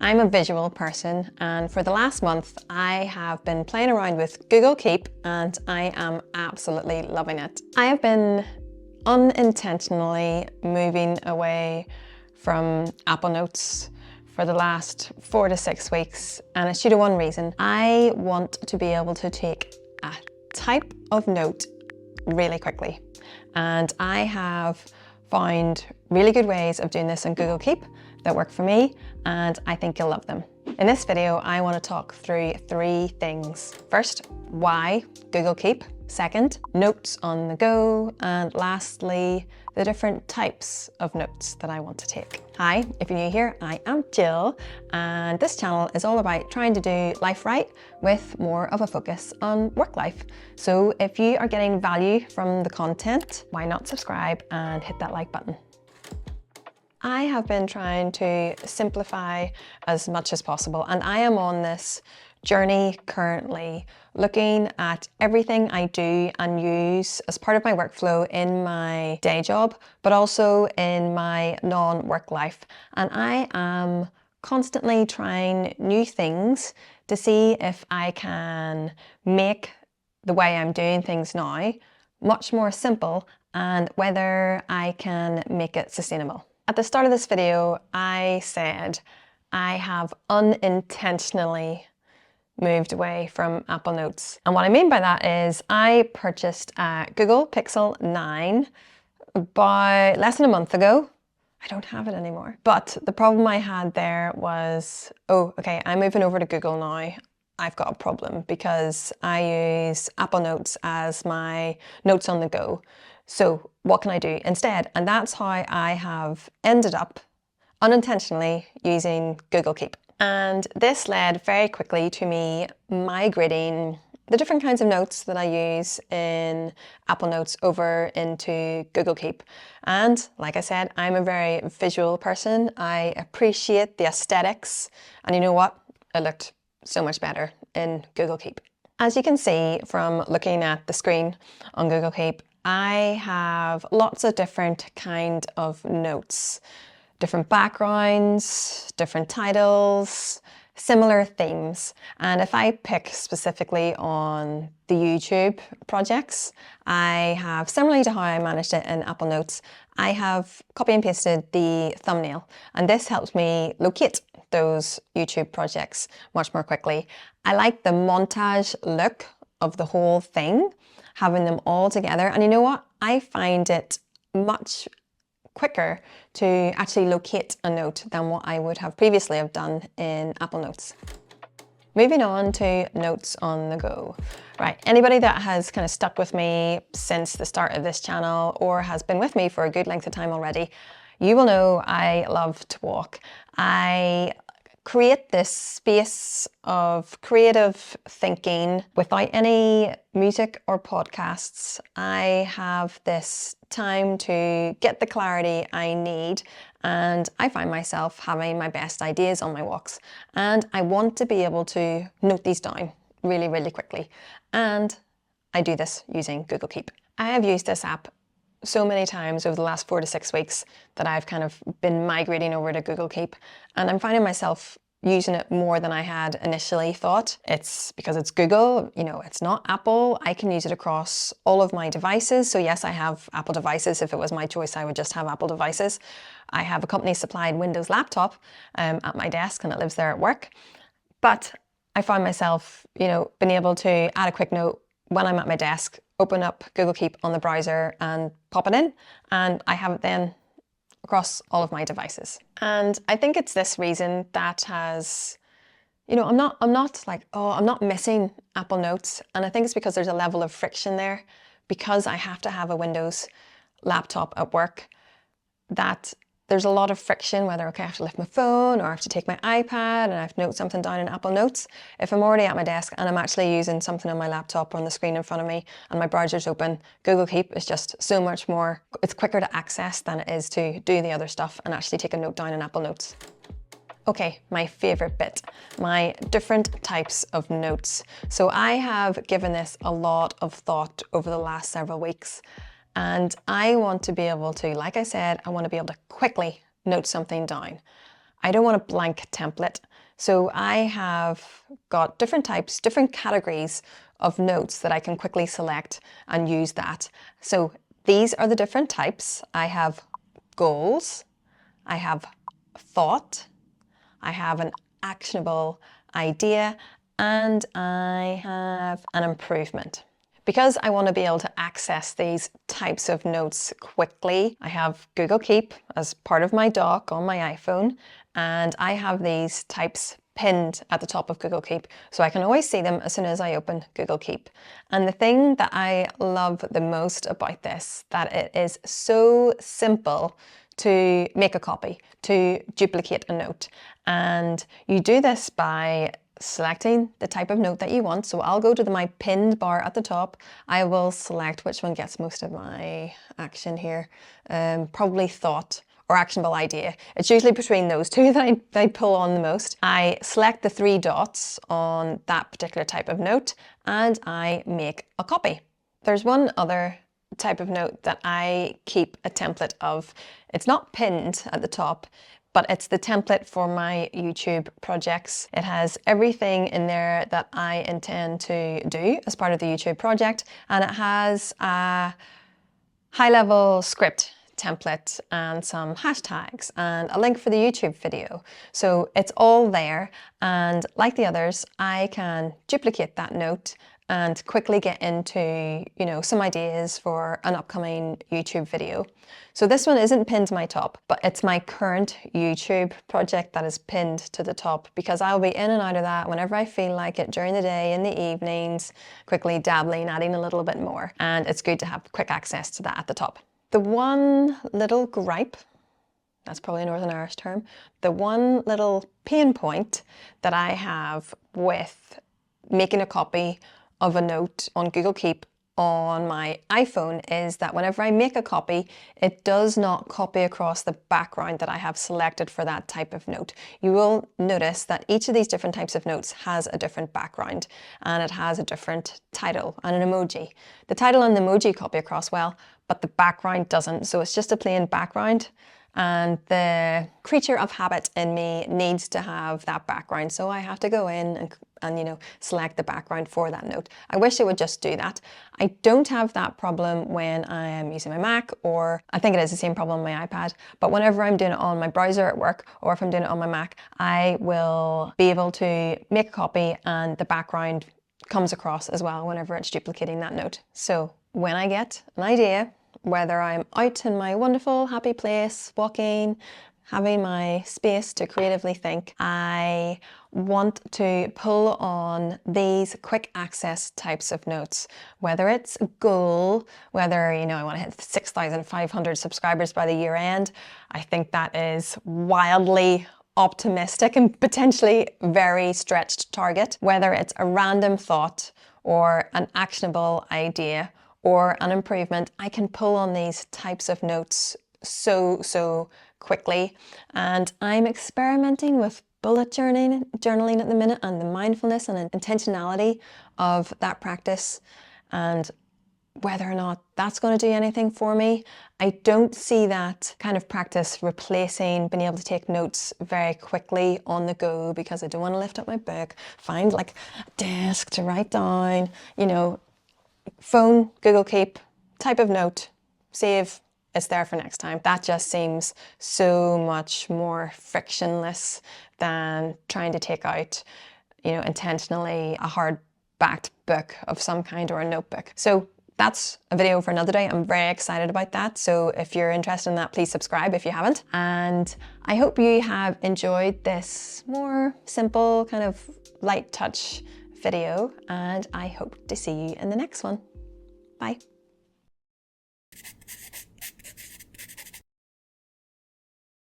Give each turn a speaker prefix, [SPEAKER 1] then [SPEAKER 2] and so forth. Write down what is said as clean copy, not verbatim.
[SPEAKER 1] I'm a visual person, and for the last month I have been playing around with Google Keep and I am absolutely loving it. I have been unintentionally moving away from Apple Notes for the last 4 to 6 weeks, and it's due to one reason. I want to be able to take a type of note really quickly, and I have found really good ways of doing this in Google Keep that work for me, and I think you'll love them. In this video, I want to talk through 3 things. First, why Google Keep. Second, notes on the go. And lastly, the different types of notes that I want to take. Hi, if you're new here, I am Jill, and this channel is all about trying to do life right with more of a focus on work life. So if you are getting value from the content, why not subscribe and hit that like button? I have been trying to simplify as much as possible, and I am on this journey currently, looking at everything I do and use as part of my workflow in my day job, but also in my non-work life. And I am constantly trying new things to see if I can make the way I'm doing things now much more simple, and whether I can make it sustainable. At the start of this video, I said I have unintentionally moved away from Apple Notes. And what I mean by that is I purchased a Google Pixel 9 about less than a month ago. I don't have it anymore. But the problem I had there was, okay, I'm moving over to Google now. I've got a problem because I use Apple Notes as my notes on the go. So what can I do instead? And that's how I have ended up unintentionally using Google Keep. And this led very quickly to me migrating the different kinds of notes that I use in Apple Notes over into Google Keep. And like I said, I'm a very visual person. I appreciate the aesthetics. And you know what? It looked so much better in Google Keep. As you can see from looking at the screen on Google Keep, I have lots of different kind of notes, different backgrounds, different titles, similar themes. And if I pick specifically on the YouTube projects, I have, similarly to how I managed it in Apple Notes, I have copy and pasted the thumbnail, and this helps me locate those YouTube projects much more quickly. I like the montage look of the whole thing, having them all together. And you know what? I find it much quicker to actually locate a note than what I would have previously have done in Apple Notes. Moving on to notes on the go. Right, anybody that has kind of stuck with me since the start of this channel or has been with me for a good length of time already, you will know I love to walk. I create this space of creative thinking without any music or podcasts. I have this time to get the clarity I need, and I find myself having my best ideas on my walks. And I want to be able to note these down really, really quickly. And I do this using Google Keep. I have used this app so many times over the last 4 to 6 weeks that I've kind of been migrating over to Google Keep, and I'm finding myself using it more than I had initially thought. It's because it's Google, you know, it's not Apple. I can use it across all of my devices. So yes, I have Apple devices. If it was my choice, I would just have Apple devices. I have a company supplied Windows laptop at my desk, and it lives there at work. But I find myself, you know, being able to add a quick note when I'm at my desk, open up Google Keep on the browser and pop it in, and I have it then across all of my devices. And I think it's this reason that has, you know, I'm not like, oh, I'm not missing Apple Notes. And I think it's because there's a level of friction there, because I have to have a Windows laptop at work, that there's a lot of friction, whether, okay, I have to lift my phone or I have to take my iPad and I have to note something down in Apple Notes. If I'm already at my desk and I'm actually using something on my laptop or on the screen in front of me and my browser's open, Google Keep is just so much more, it's quicker to access than it is to do the other stuff and actually take a note down in Apple Notes. Okay, my favorite bit, my different types of notes. So I have given this a lot of thought over the last several weeks. And I want to be able to, like I said, I want to be able to quickly note something down. I don't want a blank template. So I have got different types, different categories of notes that I can quickly select and use that. So these are the different types. I have goals, I have thought, I have an actionable idea, and I have an improvement. Because I want to be able to access these types of notes quickly, I have Google Keep as part of my dock on my iPhone, and I have these types pinned at the top of Google Keep, so I can always see them as soon as I open Google Keep. And the thing that I love the most about this, that it is so simple to make a copy, to duplicate a note. And you do this by selecting the type of note that you want. So I'll go to my pinned bar at the top. I will select which one gets most of my action here. Probably thought or actionable idea. It's usually between those two that I pull on the most. I select the 3 dots on that particular type of note and I make a copy. There's one other type of note that I keep a template of. It's not pinned at the top, but it's the template for my YouTube projects. It has everything in there that I intend to do as part of the YouTube project, and it has a high-level script template and some hashtags and a link for the YouTube video. So it's all there, and like the others, I can duplicate that note and quickly get into, some ideas for an upcoming YouTube video. So this one isn't pinned to my top, but it's my current YouTube project that is pinned to the top, because I'll be in and out of that whenever I feel like it, during the day, in the evenings, quickly dabbling, adding a little bit more. And it's good to have quick access to that at the top. The one little gripe, that's probably a Northern Irish term, the one little pain point that I have with making a copy of a note on Google Keep on my iPhone is that whenever I make a copy, it does not copy across the background that I have selected for that type of note. You will notice that each of these different types of notes has a different background, and it has a different title and an emoji. The title and the emoji copy across well, but the background doesn't. So it's just a plain background. And the creature of habit in me needs to have that background. So I have to go in and select the background for that note. I wish it would just do that. I don't have that problem when I am using my Mac, or I think it is the same problem on my iPad, but whenever I'm doing it on my browser at work, or if I'm doing it on my Mac, I will be able to make a copy and the background comes across as well whenever it's duplicating that note. So when I get an idea, whether I'm out in my wonderful, happy place, walking, having my space to creatively think, I want to pull on these quick access types of notes, whether it's a goal, whether, I want to hit 6,500 subscribers by the year end. I think that is wildly optimistic and potentially very stretched target. Whether it's a random thought or an actionable idea or an improvement, I can pull on these types of notes so quickly. And I'm experimenting with bullet journaling at the minute, and the mindfulness and intentionality of that practice, and whether or not that's going to do anything for me. I don't see that kind of practice replacing being able to take notes very quickly on the go, because I don't want to lift up my book, find like a desk to write down, phone, Google Keep, type of note, save, it's there for next time. That just seems so much more frictionless than trying to take out, intentionally a hard-backed book of some kind or a notebook. So that's a video for another day. I'm very excited about that. So if you're interested in that, please subscribe if you haven't. And I hope you have enjoyed this more simple, kind of light touch video, and I hope to see you in the next one. Bye.